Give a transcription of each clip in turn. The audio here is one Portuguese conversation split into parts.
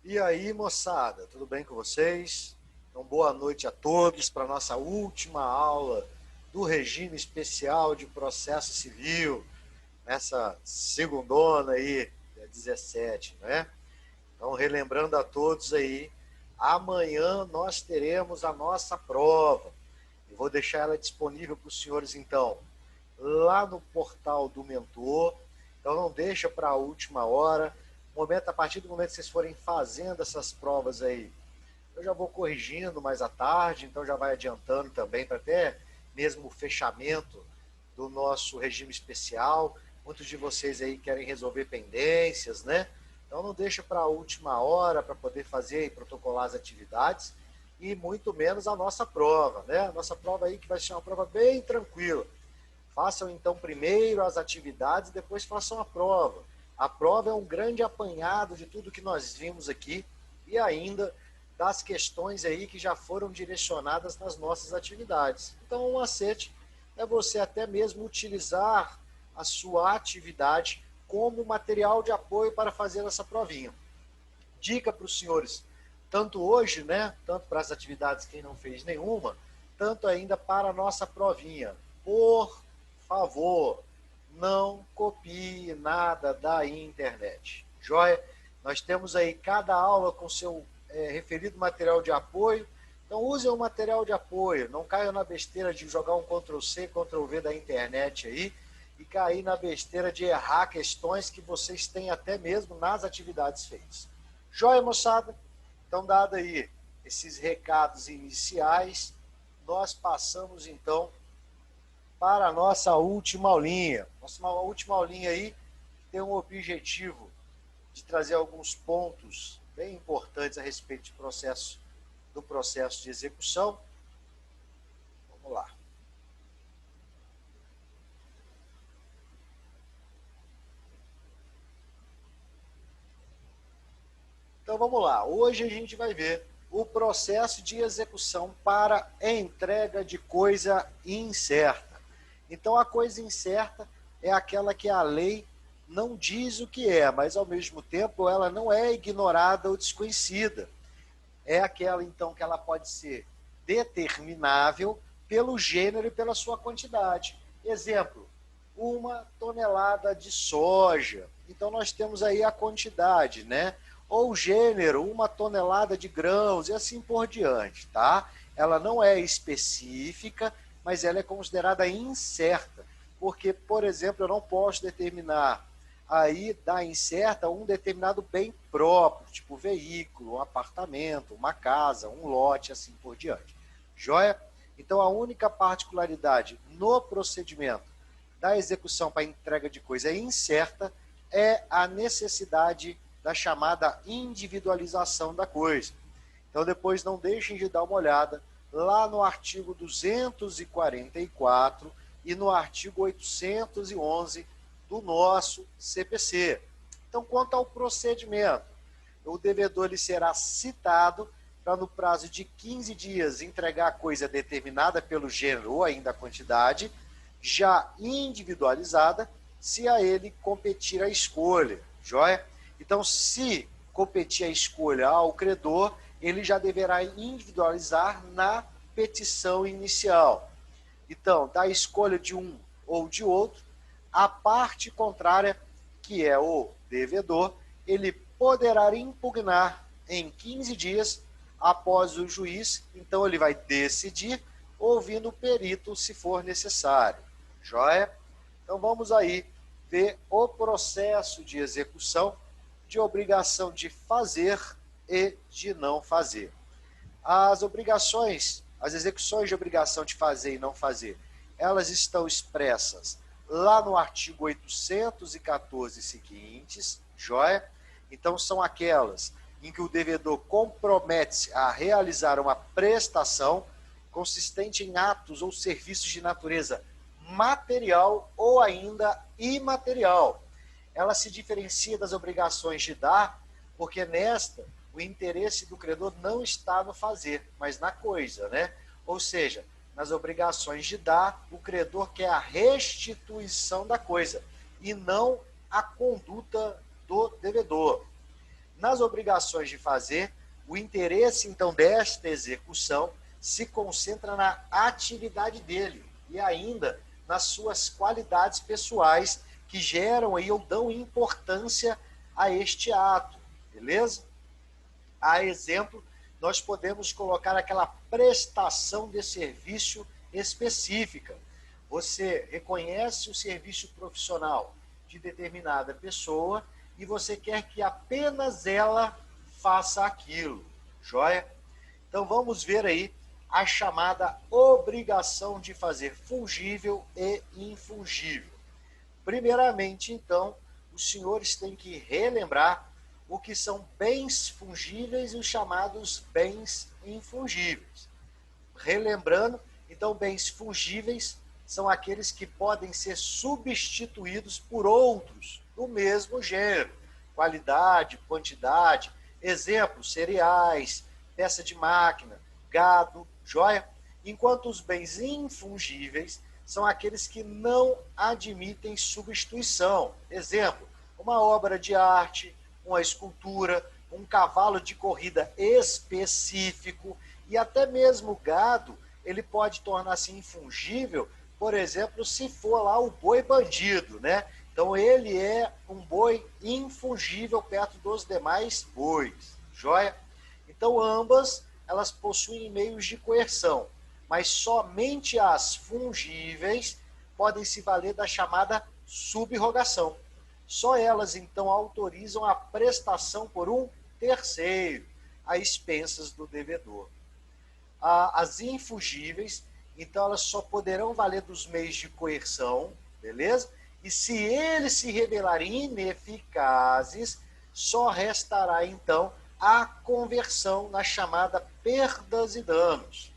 E aí, moçada, tudo bem com vocês? Então, boa noite a todos para a nossa última aula do regime especial de processo civil, nessa segundona aí, dia 17, né? Então, relembrando a todos aí, amanhã nós teremos a nossa prova. Eu vou deixar ela disponível para os senhores, então, lá no portal do mentor. Então, não deixa para a última hora. A partir do momento que vocês forem fazendo essas provas aí, eu já vou corrigindo mais à tarde, então já vai adiantando também para até mesmo o fechamento do nosso regime especial. Muitos de vocês aí querem resolver pendências, né? Então não deixa para a última hora para poder fazer e protocolar as atividades e muito menos a nossa prova, né? A nossa prova aí que vai ser uma prova bem tranquila. Façam então primeiro as atividades, depois façam a prova. A prova é um grande apanhado de tudo que nós vimos aqui e ainda das questões aí que já foram direcionadas nas nossas atividades. Então, um macete é você até mesmo utilizar a sua atividade como material de apoio para fazer essa provinha. Dica para os senhores, tanto hoje, né, tanto para as atividades quem não fez nenhuma, tanto ainda para a nossa provinha. Por favor, não copie nada da internet. Joia? Nós temos aí cada aula com seu referido material de apoio. Então use o material de apoio, não caia na besteira de jogar um Ctrl+C, Ctrl+V da internet aí e cair na besteira de errar questões que vocês têm até mesmo nas atividades feitas. Joia, moçada? Então, dado aí esses recados iniciais, nós passamos então para a nossa última aulinha. Nossa última aulinha aí tem um objetivo de trazer alguns pontos bem importantes a respeito do processo de execução. Vamos lá. Então vamos lá. Hoje a gente vai ver o processo de execução para entrega de coisa incerta. Então a coisa incerta é aquela que a lei não diz o que é, mas ao mesmo tempo ela não é ignorada ou desconhecida. É aquela então que ela pode ser determinável pelo gênero e pela sua quantidade. Exemplo, 1 tonelada de soja. Então nós temos aí a quantidade, né? Ou gênero, 1 tonelada de grãos e assim por diante, tá? Ela não é específica, mas ela é considerada incerta, porque, por exemplo, eu não posso determinar aí da incerta um determinado bem próprio, tipo veículo, um apartamento, uma casa, um lote, assim por diante. Joia? Então a única particularidade no procedimento da execução para entrega de coisa incerta é a necessidade da chamada individualização da coisa. Então depois não deixem de dar uma olhada lá no artigo 244 e no artigo 811 do nosso CPC. Então, quanto ao procedimento, o devedor ele será citado para, no prazo de 15 dias, entregar a coisa determinada pelo gênero ou ainda a quantidade, já individualizada, se a ele competir a escolha. Joia? Então, se competir a escolha ao credor, ele já deverá individualizar na petição inicial. Então, da escolha de um ou de outro, a parte contrária, que é o devedor, ele poderá impugnar em 15 dias após o juiz, então ele vai decidir, ouvindo o perito se for necessário. Joia? Então vamos aí ver o processo de execução de obrigação de fazer e de não fazer. As obrigações, as execuções de obrigação de fazer e não fazer, elas estão expressas lá no artigo 814 seguintes, joia? Então são aquelas em que o devedor compromete-se a realizar uma prestação consistente em atos ou serviços de natureza material ou ainda imaterial. Ela se diferencia das obrigações de dar, porque nesta o interesse do credor não está no fazer, mas na coisa, né? Ou seja, nas obrigações de dar, o credor quer a restituição da coisa e não a conduta do devedor. Nas obrigações de fazer, o interesse, então, desta execução se concentra na atividade dele e ainda nas suas qualidades pessoais que geram aí ou dão importância a este ato, beleza? A exemplo, nós podemos colocar aquela prestação de serviço específica. Você reconhece o serviço profissional de determinada pessoa e você quer que apenas ela faça aquilo, joia? Então vamos ver aí a chamada obrigação de fazer fungível e infungível. Primeiramente, então, os senhores têm que relembrar o que são bens fungíveis e os chamados bens infungíveis. Relembrando, então, bens fungíveis são aqueles que podem ser substituídos por outros do mesmo gênero, qualidade, quantidade, exemplo, cereais, peça de máquina, gado, joia, enquanto os bens infungíveis são aqueles que não admitem substituição. Exemplo, uma obra de arte, uma escultura, um cavalo de corrida específico e até mesmo o gado, ele pode tornar-se infungível, por exemplo, se for lá o boi bandido, né? Então ele é um boi infungível perto dos demais bois, joia? Então ambas, elas possuem meios de coerção, mas somente as fungíveis podem se valer da chamada subrogação. Só elas, então, autorizam a prestação por um terceiro, a expensas do devedor. As infungíveis, então, elas só poderão valer dos meios de coerção, beleza? E se eles se revelarem ineficazes, só restará, então, a conversão na chamada perdas e danos.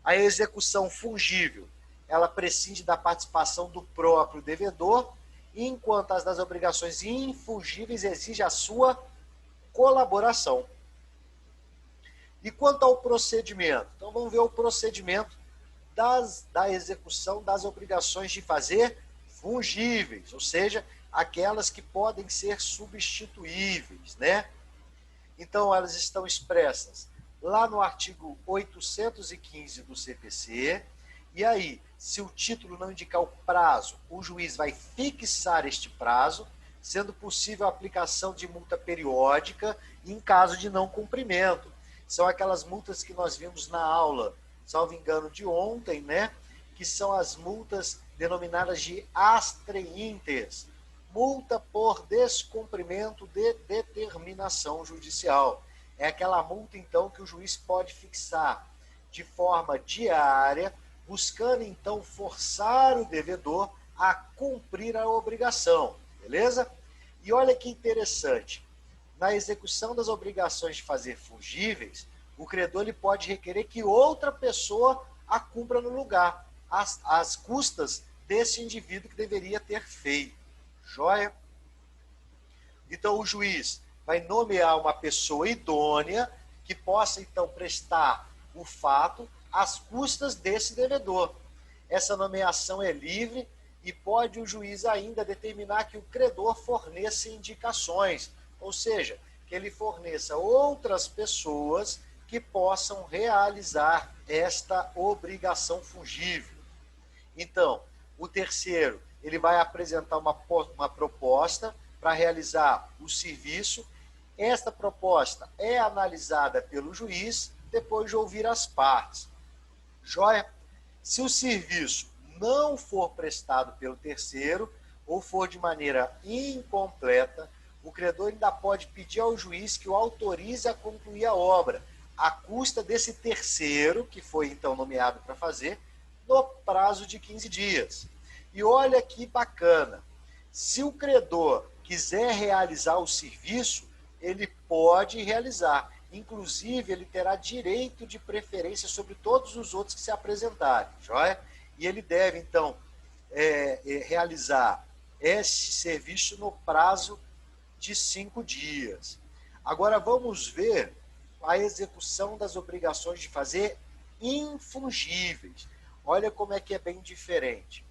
A execução fungível, ela prescinde da participação do próprio devedor, enquanto as das obrigações infungíveis exigem a sua colaboração. E quanto ao procedimento? Então vamos ver o procedimento da execução das obrigações de fazer fungíveis, ou seja, aquelas que podem ser substituíveis, né? Então elas estão expressas lá no artigo 815 do CPC, e aí, se o título não indicar o prazo, o juiz vai fixar este prazo, sendo possível a aplicação de multa periódica em caso de não cumprimento. São aquelas multas que nós vimos na aula, salvo engano, de ontem, né? Que são as multas denominadas de astreintes, multa por descumprimento de determinação judicial. É aquela multa, então, que o juiz pode fixar de forma diária, buscando, então, forçar o devedor a cumprir a obrigação, beleza? E olha que interessante, na execução das obrigações de fazer fungíveis, o credor ele pode requerer que outra pessoa a cumpra no lugar, às custas desse indivíduo que deveria ter feito. Joia? Então, o juiz vai nomear uma pessoa idônea que possa, então, prestar o fato às custas desse devedor. Essa nomeação é livre e pode o juiz ainda determinar que o credor forneça indicações, ou seja, que ele forneça outras pessoas que possam realizar esta obrigação fungível. Então, o terceiro, ele vai apresentar uma proposta para realizar o serviço. Esta proposta é analisada pelo juiz depois de ouvir as partes. Joia? Se o serviço não for prestado pelo terceiro ou for de maneira incompleta, o credor ainda pode pedir ao juiz que o autorize a concluir a obra, à custa desse terceiro, que foi então nomeado para fazer, no prazo de 15 dias. E olha que bacana, se o credor quiser realizar o serviço, ele pode realizar. Inclusive, ele terá direito de preferência sobre todos os outros que se apresentarem, joia? E ele deve, então, realizar esse serviço no prazo de 5 dias. Agora, vamos ver a execução das obrigações de fazer infungíveis. Olha como é bem diferente.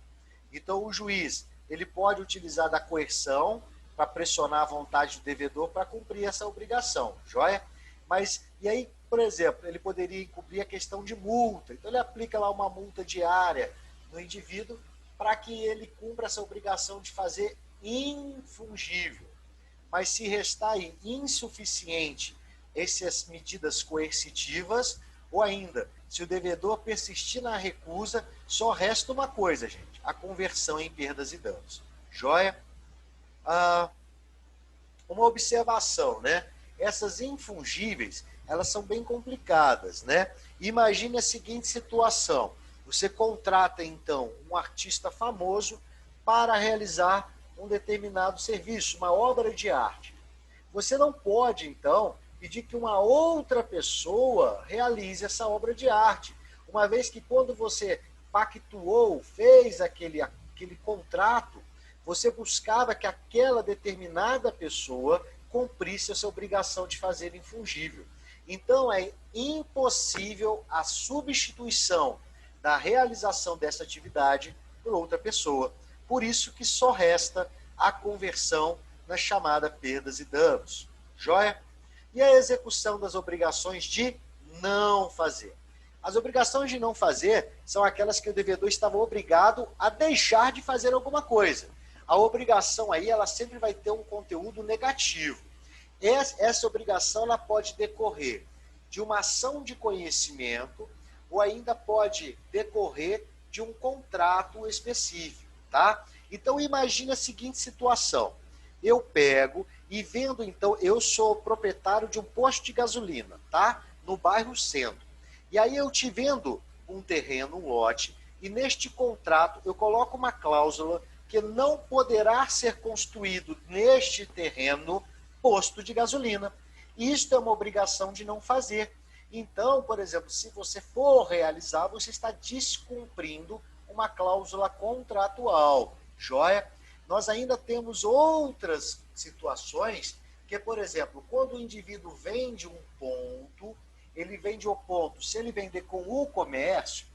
Então, o juiz ele pode utilizar da coerção para pressionar a vontade do devedor para cumprir essa obrigação, joia? Mas, e aí, por exemplo, ele poderia encobrir a questão de multa. Então, ele aplica lá uma multa diária no indivíduo para que ele cumpra essa obrigação de fazer infungível. Mas se restar insuficiente essas medidas coercitivas, ou ainda, se o devedor persistir na recusa, só resta uma coisa, gente, a conversão em perdas e danos. Joia? Uma observação, né? Essas infungíveis, elas são bem complicadas, né? Imagine a seguinte situação: você contrata, então, um artista famoso para realizar um determinado serviço, uma obra de arte. Você não pode, então, pedir que uma outra pessoa realize essa obra de arte, uma vez que quando você pactuou, fez aquele contrato, você buscava que aquela determinada pessoa cumprisse essa obrigação de fazer infungível. Então, é impossível a substituição da realização dessa atividade por outra pessoa. Por isso que só resta a conversão na chamada perdas e danos. Joia? E a execução das obrigações de não fazer. As obrigações de não fazer são aquelas que o devedor estava obrigado a deixar de fazer alguma coisa. A obrigação aí, ela sempre vai ter um conteúdo negativo. Essa obrigação, ela pode decorrer de uma ação de conhecimento ou ainda pode decorrer de um contrato específico, tá? Então, imagine a seguinte situação. Eu pego e vendo, então, eu sou proprietário de um posto de gasolina, tá? No bairro Centro. E aí eu te vendo um terreno, um lote, e neste contrato eu coloco uma cláusula que não poderá ser construído neste terreno posto de gasolina. Isto é uma obrigação de não fazer. Então, por exemplo, se você for realizar, você está descumprindo uma cláusula contratual. Joia? Nós ainda temos outras situações que, por exemplo, quando o indivíduo vende um ponto, ele vende o ponto, se ele vender com o comércio,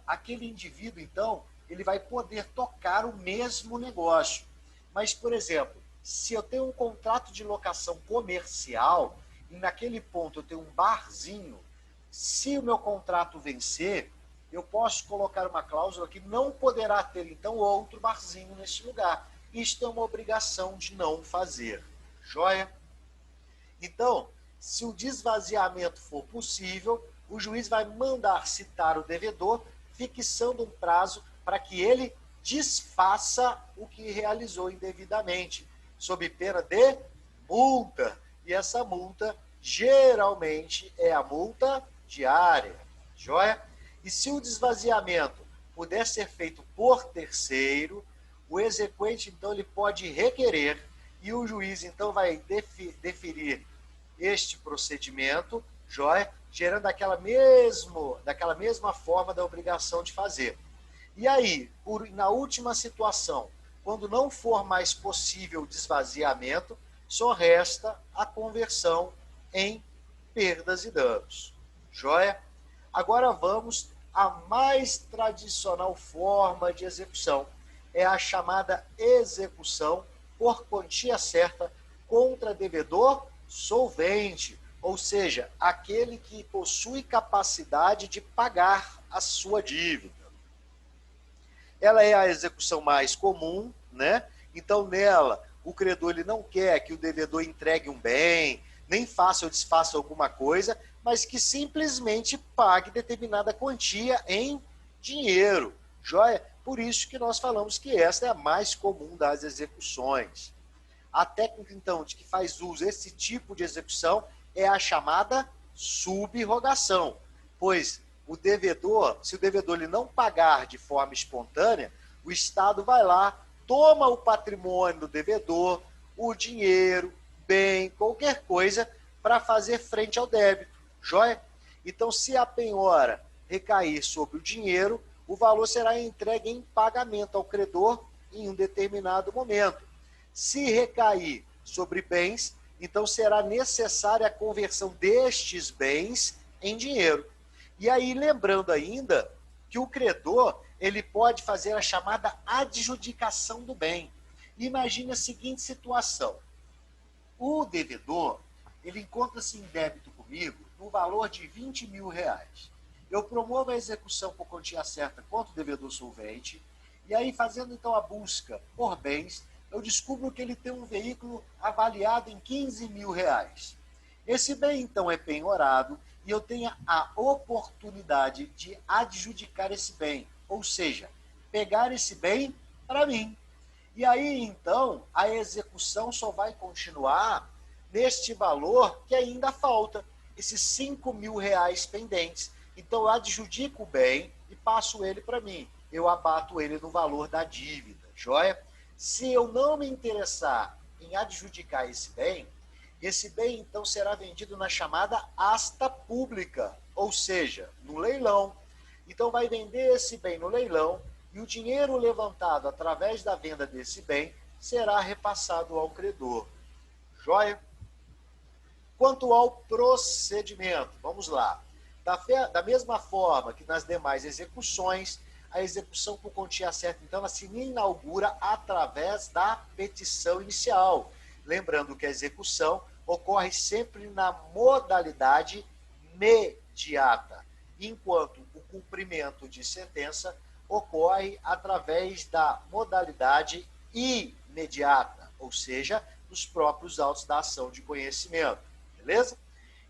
aquele indivíduo, então, ele vai poder tocar o mesmo negócio. Mas, por exemplo, se eu tenho um contrato de locação comercial e naquele ponto eu tenho um barzinho, se o meu contrato vencer, eu posso colocar uma cláusula que não poderá ter, então, outro barzinho nesse lugar. Isto é uma obrigação de não fazer. Joia? Então, se o desvaziamento for possível, o juiz vai mandar citar o devedor, fixando um prazo para que ele desfaça o que realizou indevidamente, sob pena de multa. E essa multa, geralmente, é a multa diária. Joia? E se o desvaziamento puder ser feito por terceiro, o exequente, então, ele pode requerer e o juiz, então, vai deferir este procedimento, joia, gerando daquela mesma forma da obrigação de fazer. E aí, na última situação, quando não for mais possível o desvaziamento, só resta a conversão em perdas e danos. Joia? Agora vamos à mais tradicional forma de execução. É a chamada execução por quantia certa contra devedor solvente, ou seja, aquele que possui capacidade de pagar a sua dívida. Ela é a execução mais comum, né? Então, nela, o credor ele não quer que o devedor entregue um bem, nem faça ou desfaça alguma coisa, mas que simplesmente pague determinada quantia em dinheiro. Joia? Por isso que nós falamos que essa é a mais comum das execuções. A técnica, então, de que faz uso desse tipo de execução é a chamada sub-rogação, pois o devedor, se o devedor ele não pagar de forma espontânea, o Estado vai lá, toma o patrimônio do devedor, o dinheiro, bem, qualquer coisa, para fazer frente ao débito. Joia? Então, se a penhora recair sobre o dinheiro, o valor será entregue em pagamento ao credor em um determinado momento. Se recair sobre bens, então será necessária a conversão destes bens em dinheiro. E aí, lembrando ainda que o credor ele pode fazer a chamada adjudicação do bem. Imagine a seguinte situação. O devedor, ele encontra-se em débito comigo no valor de R$ 20.000. Eu promovo a execução por quantia certa contra o devedor solvente, e aí, fazendo então a busca por bens, eu descubro que ele tem um veículo avaliado em R$ 15.000. Esse bem, então, é penhorado e eu tenho a oportunidade de adjudicar esse bem, ou seja, pegar esse bem para mim. E aí, então, a execução só vai continuar neste valor que ainda falta, esses R$ 5.000 pendentes. Então, eu adjudico o bem e passo ele para mim. Eu abato ele no valor da dívida, joia? Se eu não me interessar em adjudicar esse bem, então, será vendido na chamada asta pública, ou seja, no leilão. Então, vai vender esse bem no leilão, e o dinheiro levantado através da venda desse bem será repassado ao credor. Joia? Quanto ao procedimento, vamos lá. Da mesma forma que nas demais execuções, a execução por quantia certa, então, ela se inaugura através da petição inicial. Lembrando que a execução ocorre sempre na modalidade imediata, enquanto o cumprimento de sentença ocorre através da modalidade imediata, ou seja, nos próprios autos da ação de conhecimento, beleza?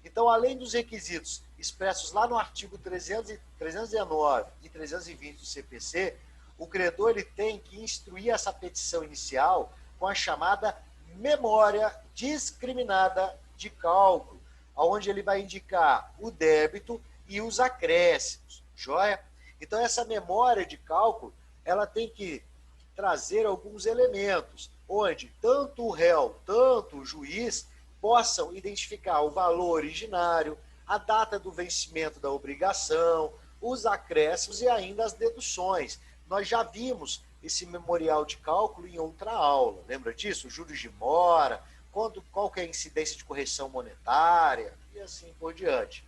Então, além dos requisitos expressos lá no artigo 319 e 320 do CPC, o credor ele tem que instruir essa petição inicial com a chamada memória discriminada de cálculo, onde ele vai indicar o débito e os acréscimos, joia? Então, essa memória de cálculo, ela tem que trazer alguns elementos, onde tanto o réu, tanto o juiz, possam identificar o valor originário, a data do vencimento da obrigação, os acréscimos e ainda as deduções. Nós já vimos esse memorial de cálculo em outra aula, lembra disso? Juros de mora, qual que é a incidência de correção monetária e assim por diante.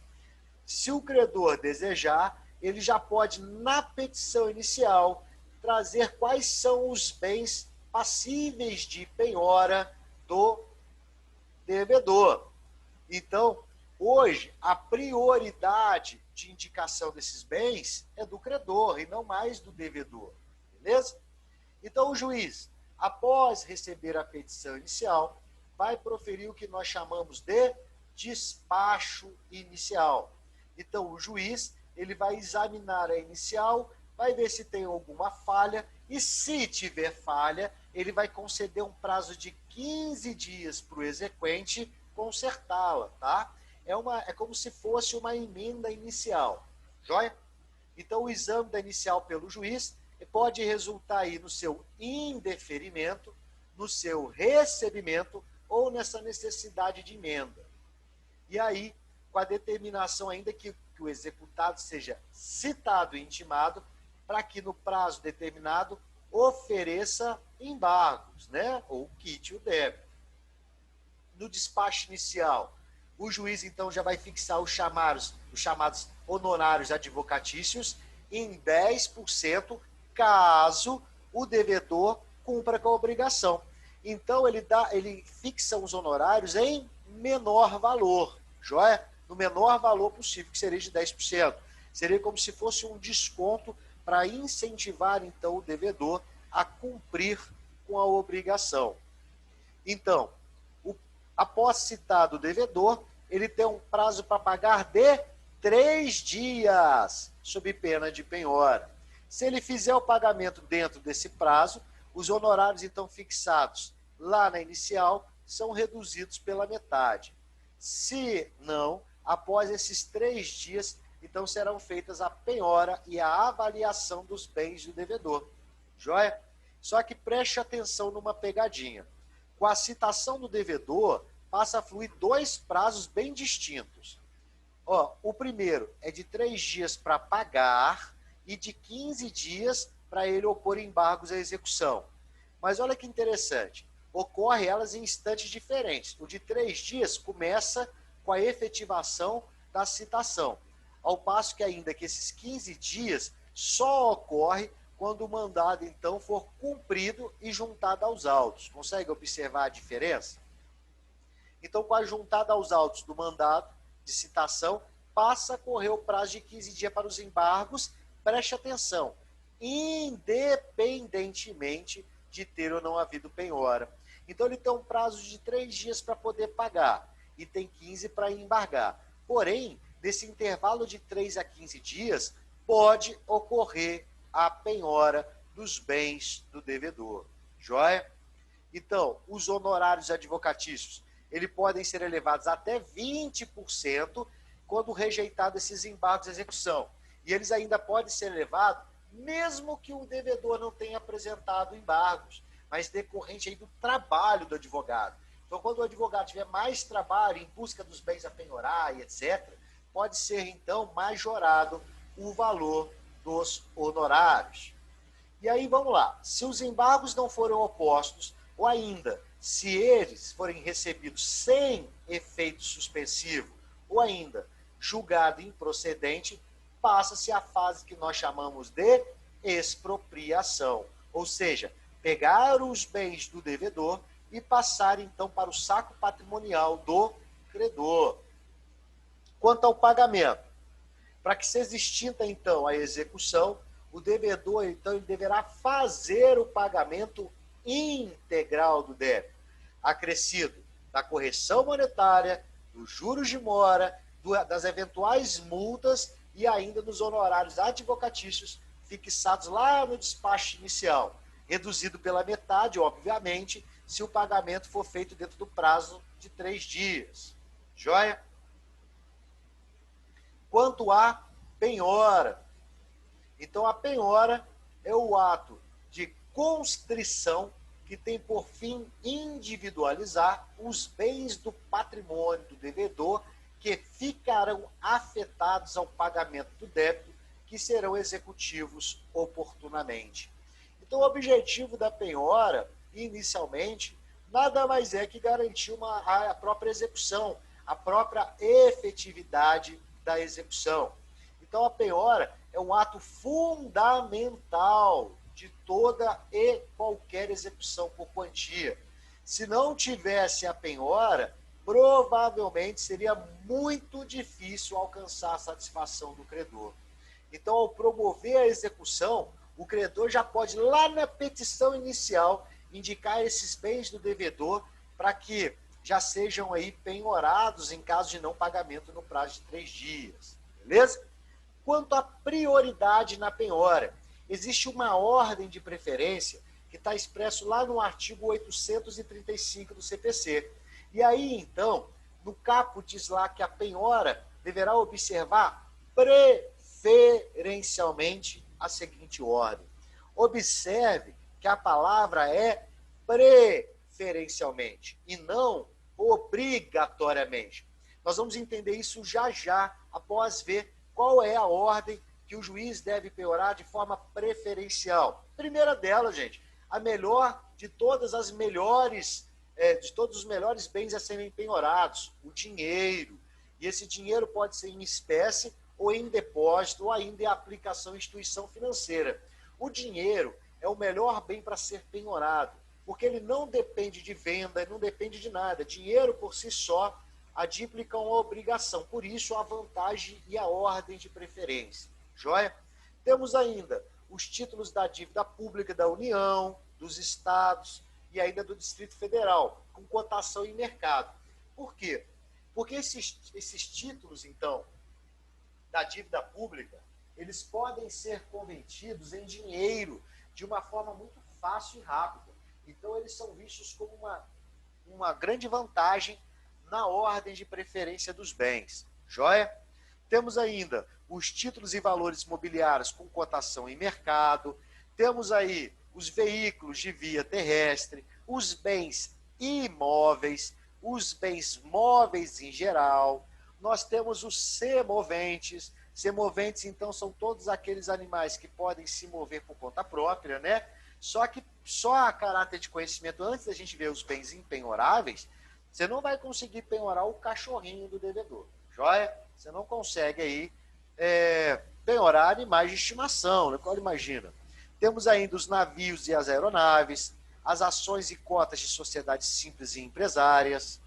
Se o credor desejar, ele já pode, na petição inicial, trazer quais são os bens passíveis de penhora do devedor. Então, hoje, a prioridade de indicação desses bens é do credor e não mais do devedor, beleza? Então, o juiz, após receber a petição inicial, vai proferir o que nós chamamos de despacho inicial. Então, o juiz, ele vai examinar a inicial, vai ver se tem alguma falha, e se tiver falha, ele vai conceder um prazo de 15 dias para o exequente consertá-la, tá? É como se fosse uma emenda inicial, joia? Então, o exame da inicial pelo juiz pode resultar aí no seu indeferimento, no seu recebimento ou nessa necessidade de emenda. E aí, com a determinação ainda que o executado seja citado e intimado para que no prazo determinado ofereça embargos, né? Ou quite o débito. No despacho inicial, o juiz então já vai fixar os chamados honorários advocatícios em 10% caso o devedor cumpra com a obrigação. Então ele fixa os honorários em menor valor, joia? No menor valor possível, que seria de 10%. Seria como se fosse um desconto para incentivar, então, o devedor a cumprir com a obrigação. Então, após citado o devedor, ele tem um prazo para pagar de 3 dias, sob pena de penhora. Se ele fizer o pagamento dentro desse prazo, os honorários, então, fixados lá na inicial, são reduzidos pela metade. Se não, após esses 3 dias, então serão feitas a penhora e a avaliação dos bens do devedor. Joia? Só que preste atenção numa pegadinha. Com a citação do devedor, passa a fluir 2 prazos bem distintos. O primeiro é de 3 dias para pagar e de 15 dias para ele opor embargos à execução. Mas olha que interessante, ocorre elas em instantes diferentes. O de 3 dias começa com a efetivação da citação, ao passo que ainda que esses 15 dias só ocorre quando o mandado, então, for cumprido e juntado aos autos. Consegue observar a diferença? Então, com a juntada aos autos do mandado de citação, passa a correr o prazo de 15 dias para os embargos, preste atenção, independentemente de ter ou não havido penhora. Então, ele tem um prazo de 3 dias para poder pagar e tem 15 para embargar. Porém, nesse intervalo de 3 a 15 dias, pode ocorrer a penhora dos bens do devedor. Joia? Então, os honorários advocatícios, eles podem ser elevados até 20% quando rejeitado esses embargos de execução. E eles ainda podem ser elevados mesmo que o devedor não tenha apresentado embargos, mas decorrente aí do trabalho do advogado. Então, quando o advogado tiver mais trabalho em busca dos bens a penhorar e etc., pode ser, então, majorado o valor dos honorários. E aí, vamos lá. Se os embargos não foram opostos, ou ainda, se eles forem recebidos sem efeito suspensivo, ou ainda julgado improcedente, passa-se a fase que nós chamamos de expropriação. Ou seja, pegar os bens do devedor e passar, então, para o saco patrimonial do credor. Quanto ao pagamento, para que seja extinta, então, a execução, o devedor, então, ele deverá fazer o pagamento integral do débito, acrescido da correção monetária, dos juros de mora, das eventuais multas e ainda dos honorários advocatícios fixados lá no despacho inicial, reduzido pela metade, obviamente, se o pagamento for feito dentro do prazo de 3 dias. Joia? Quanto à penhora, então a penhora é o ato de constrição que tem por fim individualizar os bens do patrimônio do devedor que ficarão afetados ao pagamento do débito, que serão executivos oportunamente. Então, o objetivo da penhora, inicialmente, nada mais é que garantir a própria execução, a própria efetividade da execução. Então, a penhora é um ato fundamental de toda e qualquer execução por quantia. Se não tivesse a penhora, provavelmente seria muito difícil alcançar a satisfação do credor. Então, ao promover a execução, o credor já pode, lá na petição inicial, indicar esses bens do devedor para que já sejam aí penhorados em caso de não pagamento no prazo de 3 dias. Beleza? Quanto à prioridade na penhora, existe uma ordem de preferência que está expresso lá no artigo 835 do CPC. E aí, então, no caput diz lá que a penhora deverá observar preferencialmente a seguinte ordem. Observe que a palavra é preferencialmente e não obrigatoriamente. Nós vamos entender isso já já, após ver qual é a ordem que o juiz deve penhorar de forma preferencial. Primeira delas, gente, a melhor de todas as melhores, de todos os melhores bens a serem penhorados, o dinheiro. E esse dinheiro pode ser em espécie ou em depósito, ou ainda em aplicação em instituição financeira. O dinheiro é o melhor bem para ser penhorado, porque ele não depende de venda, não depende de nada. Dinheiro por si só adimplica uma obrigação, por isso a vantagem e a ordem de preferência. Joia? Temos ainda os títulos da dívida pública da União, dos estados e ainda do Distrito Federal, com cotação em mercado. Por quê? Porque esses títulos, então, da dívida pública, eles podem ser convertidos em dinheiro de uma forma muito fácil e rápida. Então, eles são vistos como uma grande vantagem na ordem de preferência dos bens. Joia? Temos ainda os títulos e valores mobiliários com cotação em mercado, temos aí os veículos de via terrestre, os bens imóveis, os bens móveis em geral, nós temos os semoventes. Semoventes, então, são todos aqueles animais que podem se mover por conta própria, né? Só que só a caráter de conhecimento, antes da gente ver os bens impenhoráveis, você não vai conseguir penhorar o cachorrinho do devedor, joia? Você não consegue aí penhorar animais de estimação, né? Qual imagina? Temos ainda os navios e as aeronaves, as ações e cotas de sociedades simples e empresárias,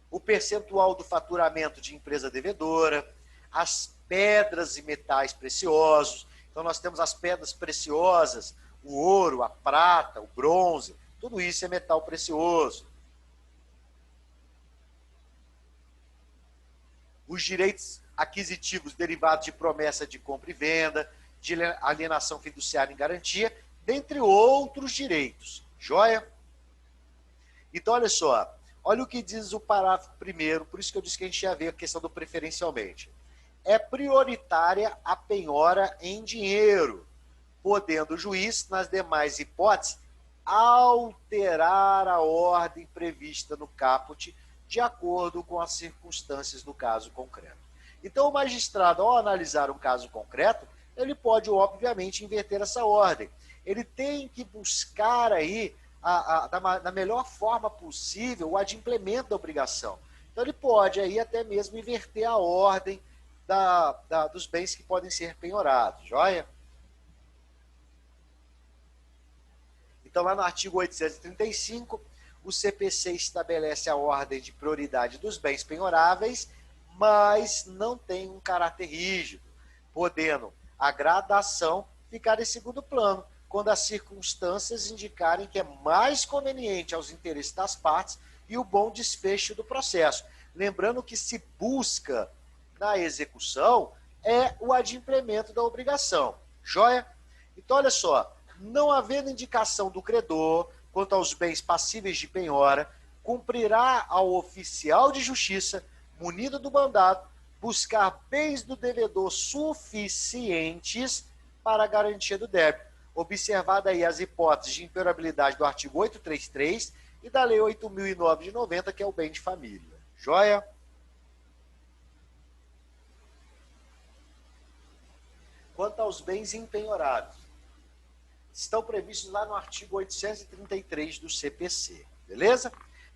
o percentual do faturamento de empresa devedora, as pedras e metais preciosos. Então, nós temos as pedras preciosas, o ouro, a prata, o bronze, tudo isso é metal precioso. Os direitos aquisitivos derivados de promessa de compra e venda, de alienação fiduciária em garantia, dentre outros direitos. Joia? Então, olha só. Olha o que diz o parágrafo primeiro, por isso que eu disse que a gente ia ver a questão do preferencialmente. É prioritária a penhora em dinheiro, podendo o juiz, nas demais hipóteses, alterar a ordem prevista no caput de acordo com as circunstâncias do caso concreto. Então, o magistrado, ao analisar um caso concreto, ele pode, obviamente, inverter essa ordem. Ele tem que buscar aí, da melhor forma possível, o adimplemento da obrigação. Então, ele pode aí até mesmo inverter a ordem dos bens que podem ser penhorados. Joia? Então, lá no artigo 835, o CPC estabelece a ordem de prioridade dos bens penhoráveis, mas não tem um caráter rígido, podendo a gradação ficar em segundo plano, quando as circunstâncias indicarem que é mais conveniente aos interesses das partes e o bom desfecho do processo. Lembrando que se busca na execução é o adimplemento da obrigação. Joia? Então, olha só, não havendo indicação do credor quanto aos bens passíveis de penhora, cumprirá ao oficial de justiça, munido do mandado, buscar bens do devedor suficientes para a garantia do débito, observada aí as hipóteses de impenhorabilidade do artigo 833 e da Lei 8.009 de 90, que é o bem de família. Joia? Quanto aos bens impenhorados, estão previstos lá no artigo 833 do CPC, beleza?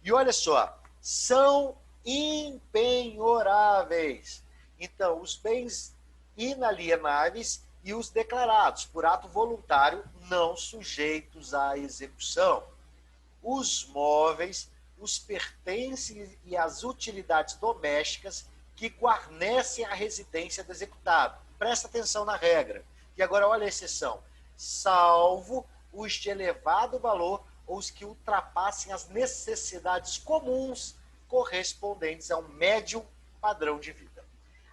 E olha só, são impenhoráveis. Então, os bens inalienáveis e os declarados por ato voluntário não sujeitos à execução. Os móveis, os pertences e as utilidades domésticas que guarnecem a residência do executado. Presta atenção na regra. E agora olha a exceção. Salvo os de elevado valor ou os que ultrapassem as necessidades comuns correspondentes a um médio padrão de vida.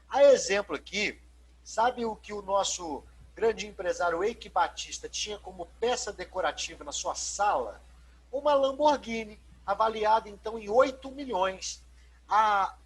A exemplo aqui, sabe o que o nosso grande empresário Eike Batista tinha como peça decorativa na sua sala? Uma Lamborghini, avaliada então em 8 milhões.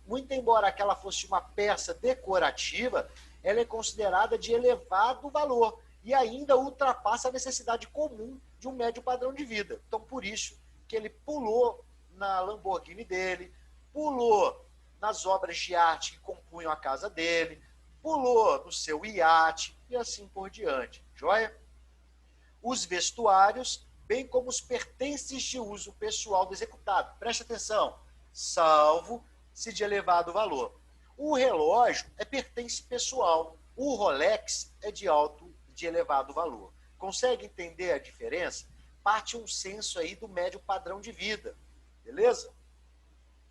Muito embora aquela fosse uma peça decorativa, ela é considerada de elevado valor e ainda ultrapassa a necessidade comum de um médio padrão de vida. Então, por isso que ele pulou na Lamborghini dele, pulou nas obras de arte que compunham a casa dele, pulou no seu iate e assim por diante. Joia? Os vestuários, bem como os pertences de uso pessoal do executado. Preste atenção, salvo se de elevado valor. O relógio é pertence pessoal, o Rolex é de elevado valor. Consegue entender a diferença? Parte um senso aí do médio padrão de vida, beleza?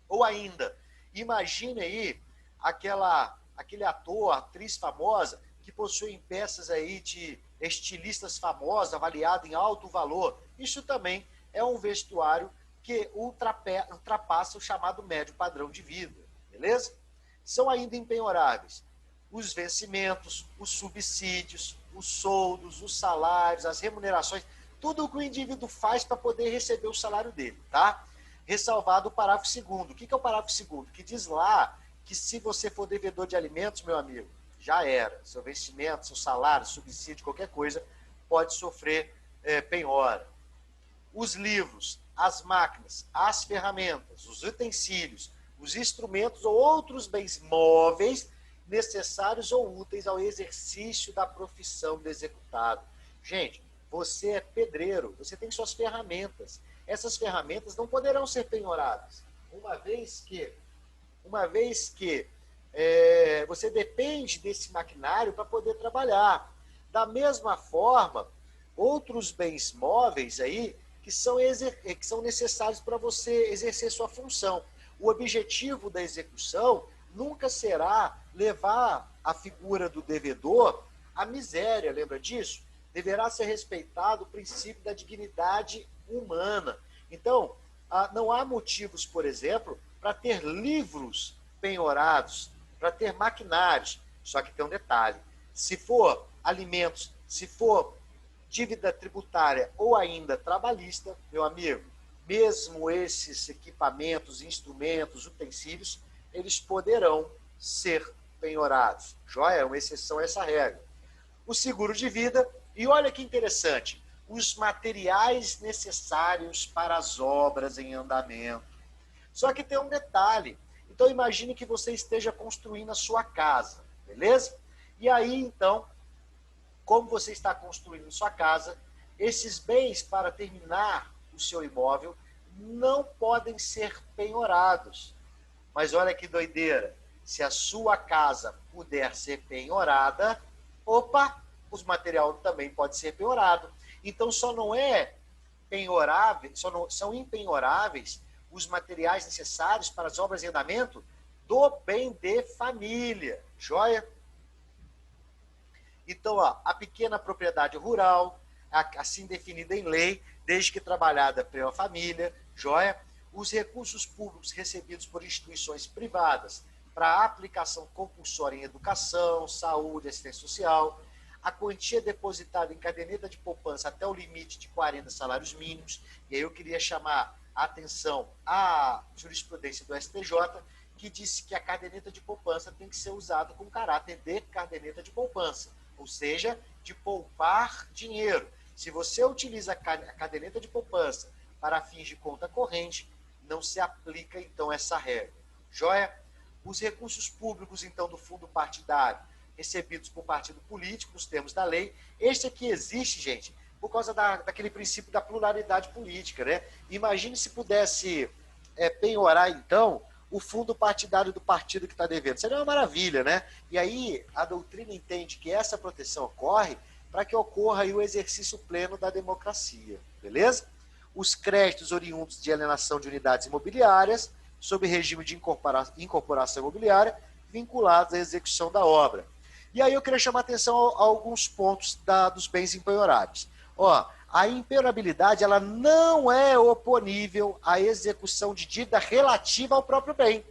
Ou ainda, imagine aí aquele ator, atriz famosa que possuem peças aí de estilistas famosos, avaliado em alto valor. Isso também é um vestuário que ultrapassa o chamado médio padrão de vida, beleza? São ainda impenhoráveis os vencimentos, os subsídios, os soldos, os salários, as remunerações, tudo o que o indivíduo faz para poder receber o salário dele, tá? Ressalvado o parágrafo 2º. O que é o parágrafo 2º? Que diz lá que se você for devedor de alimentos, meu amigo, já era. Seu vencimento, seu salário, subsídio, qualquer coisa, pode sofrer penhora. Os livros, as máquinas, as ferramentas, os utensílios, os instrumentos ou outros bens móveis necessários ou úteis ao exercício da profissão do executado. Gente, você é pedreiro, você tem suas ferramentas. Essas ferramentas não poderão ser penhoradas, uma vez que você depende desse maquinário para poder trabalhar. Da mesma forma, outros bens móveis aí que são necessários para você exercer sua função. O objetivo da execução nunca será levar a figura do devedor à miséria, lembra disso? Deverá ser respeitado o princípio da dignidade humana. Então, não há motivos, por exemplo, para ter livros penhorados, para ter maquinários. Só que tem um detalhe: se for alimentos, se for dívida tributária ou ainda trabalhista, meu amigo, mesmo esses equipamentos, instrumentos, utensílios, eles poderão ser penhorados. Joia? É uma exceção a essa regra. O seguro de vida, e olha que interessante, os materiais necessários para as obras em andamento. Só que tem um detalhe. Então imagine que você esteja construindo a sua casa, beleza? E aí, então, como você está construindo sua casa, esses bens para terminar o seu imóvel não podem ser penhorados. Mas olha que doideira, se a sua casa puder ser penhorada, opa, os materiais também podem ser penhorados. Então só não é penhorável, são impenhoráveis os materiais necessários para as obras em andamento do bem de família. Joia? Então, a pequena propriedade rural, assim definida em lei, desde que trabalhada pela família, joia? Os recursos públicos recebidos por instituições privadas para aplicação compulsória em educação, saúde, assistência social, a quantia depositada em caderneta de poupança até o limite de 40 salários mínimos. E aí eu queria chamar a atenção à jurisprudência do STJ, que disse que a caderneta de poupança tem que ser usada com caráter de caderneta de poupança, ou seja, de poupar dinheiro. Se você utiliza a caderneta de poupança para fins de conta corrente, não se aplica, então, essa regra. Joia? Os recursos públicos, então, do fundo partidário, recebidos por partido político, nos termos da lei, este aqui existe, gente, por causa daquele princípio da pluralidade política, né? Imagine se pudesse penhorar, então, o fundo partidário do partido que está devendo. Seria uma maravilha, né? E aí a doutrina entende que essa proteção ocorre para que ocorra aí o exercício pleno da democracia, beleza? Os créditos oriundos de alienação de unidades imobiliárias, sob regime de incorporação imobiliária, vinculados à execução da obra. E aí eu queria chamar a atenção a alguns pontos dos bens empenhoráveis. A impenhorabilidade ela não é oponível à execução de dívida relativa ao próprio bem,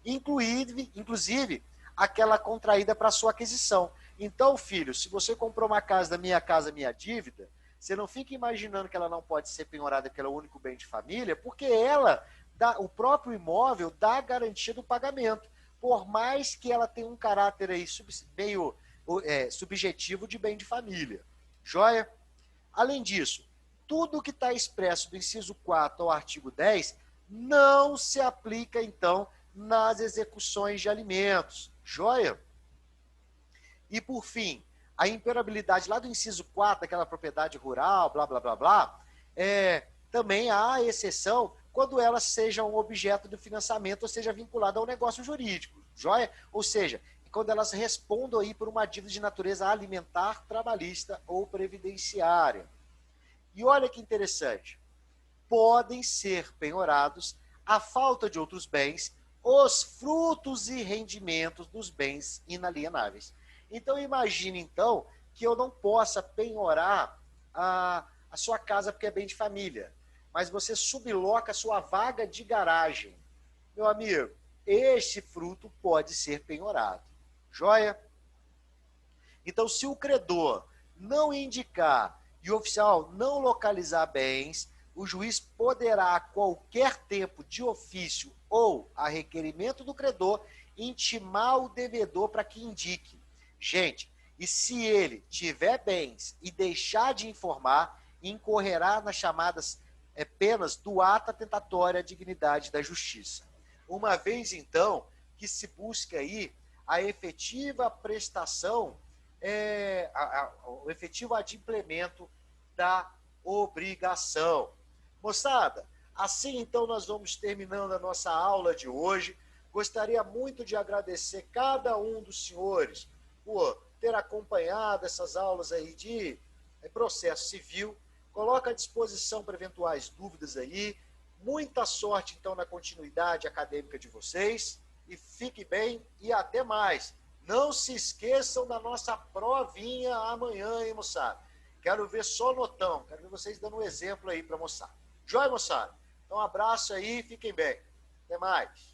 inclusive aquela contraída para sua aquisição. Então, filho, se você comprou uma casa, minha dívida, você não fica imaginando que ela não pode ser penhorada porque ela é o único bem de família, porque o próprio imóvel dá a garantia do pagamento, por mais que ela tenha um caráter aí meio subjetivo de bem de família. Joia? Além disso, tudo que está expresso do inciso 4 ao artigo 10 não se aplica, então, nas execuções de alimentos. Joia? E, por fim, a impenhorabilidade lá do inciso 4, aquela propriedade rural, blá, blá, blá, blá, também há exceção quando elas sejam objeto do financiamento ou seja vinculada ao negócio jurídico. Joia? Ou seja, quando elas respondam aí por uma dívida de natureza alimentar, trabalhista ou previdenciária. E olha que interessante, podem ser penhorados, à falta de outros bens, os frutos e rendimentos dos bens inalienáveis. Então imagine então que eu não possa penhorar a sua casa porque é bem de família, mas você subloca a sua vaga de garagem. Meu amigo, este fruto pode ser penhorado. Joia? Então, se o credor não indicar e o oficial não localizar bens, o juiz poderá, a qualquer tempo de ofício ou a requerimento do credor, intimar o devedor para que indique. Gente, e se ele tiver bens e deixar de informar, incorrerá nas chamadas penas do ato atentatório à dignidade da justiça. Uma vez, então, que se busca aí a efetiva prestação, o efetivo adimplemento da obrigação. Moçada, assim então nós vamos terminando a nossa aula de hoje. Gostaria muito de agradecer cada um dos senhores por ter acompanhado essas aulas aí de processo civil. Coloca à disposição para eventuais dúvidas aí. Muita sorte, então, na continuidade acadêmica de vocês. E fique bem e até mais. Não se esqueçam da nossa provinha amanhã, hein, moçada? Quero ver só notão. Quero ver vocês dando um exemplo aí para moçada. Joia, moçada? Então, um abraço aí e fiquem bem. Até mais.